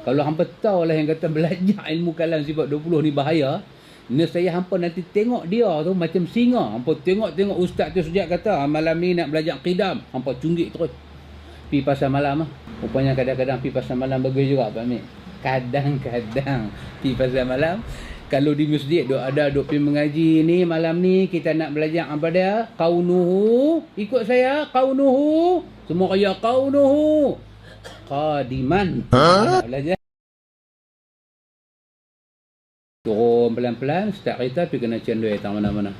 Kalau hampa tahu lah yang kata belajar ilmu kalam sifat 20 ni bahaya, nescaya hampa nanti tengok dia tu macam singa. Hampa tengok ustaz tu sejak kata malam ni nak belajar qidam, hampa cunggik terus. Pi pasal malam ah. Rupanya kadang-kadang pi pasal malam bagus juga Pak Amir. Kadang-kadang pi pasal malam. Kalau di masjid duk pi mengaji ni malam ni kita nak belajar apa dia? Kaunuhu. Ikut saya kaunuhu. Semua kaya kaunuhu. Qadiman. Nak belajar. Turun pelan-pelan, start kereta pergi kena cendol tak mana-mana.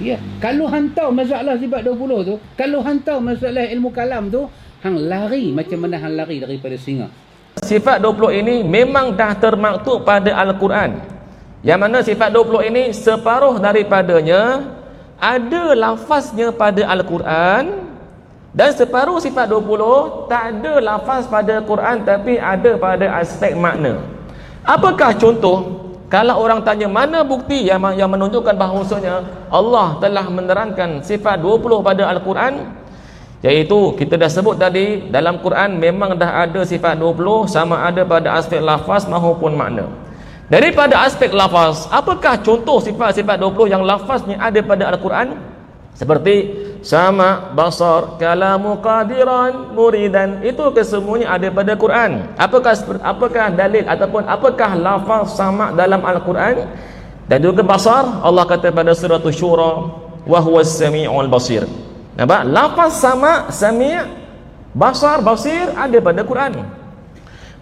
Ya, kalau hantau masalah sifat 20 tu, kalau hantau masalah ilmu kalam tu, hang lari macam mana hang lari daripada singa. Sifat 20 ini memang dah termaktub pada Al-Quran. Yang mana sifat 20 ini separuh daripadanya ada lafaznya pada Al-Quran, dan separuh sifat 20 tak ada lafaz pada Quran tapi ada pada aspek makna. Apakah contoh? Kalau orang tanya mana bukti yang menunjukkan bahawasanya Allah telah menerangkan sifat 20 pada Al-Quran, iaitu kita dah sebut tadi, dalam Quran memang dah ada sifat 20 sama ada pada aspek lafaz maupun makna. Daripada aspek lafaz, apakah contoh sifat-sifat 20 yang lafaznya ada pada Al-Quran? Seperti sama, basar, kalamu, qadiran, muridan, itu kesemuanya ada pada Quran. Apakah dalil ataupun apakah lafaz sama dalam Al-Quran? Dan juga basar, Allah kata pada surah Syura, wa huwas sami'ul basir. Nampak? Lafaz sama, sami', basar, basir ada pada Quran.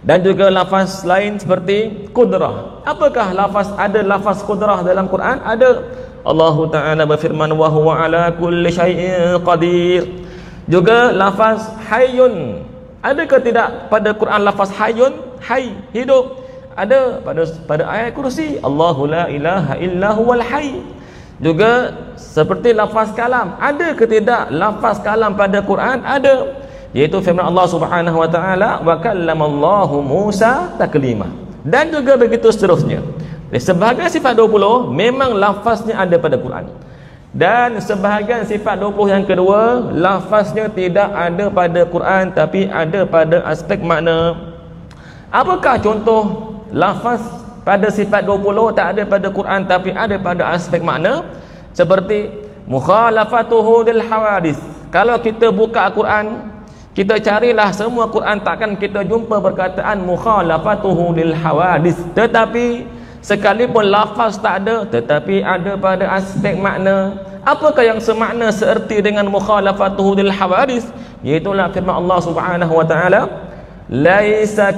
Dan juga lafaz lain seperti kudrah. Apakah ada lafaz kudrah dalam Quran? Ada. Allah Ta'ala berfirman wa huwa ala kulli syai'in qadir. Juga lafaz hayyun. Adakah tidak pada Quran lafaz hayyun? Hayy, hidup. Ada pada ayat kursi, Allahu la ilaha illa huwal hayy. Juga seperti lafaz kalam. Adakah tidak lafaz kalam pada Quran? Ada. Iaitu firman Allah Subhanahu wa taala, wa kallamallahu Musa taklima. Dan juga begitu seterusnya. Sebahagian sifat 20 memang lafaznya ada pada Quran. Dan sebahagian sifat 20 yang kedua, lafaznya tidak ada pada Quran tapi ada pada aspek makna. Apakah contoh lafaz pada sifat 20 tak ada pada Quran tapi ada pada aspek makna? Seperti mukhalafatuhu lil hawadis. Kalau kita buka Quran, kita carilah semua Quran, takkan kita jumpa perkataan mukhalafatuhu lil hawadis. Tetapi sekalipun lafaz tak ada tetapi ada pada aspek makna. Apakah yang semakna seerti dengan mukhalafatuhu lil hawadis? Iaitulah firman Allah Subhanahu wa taala, laisa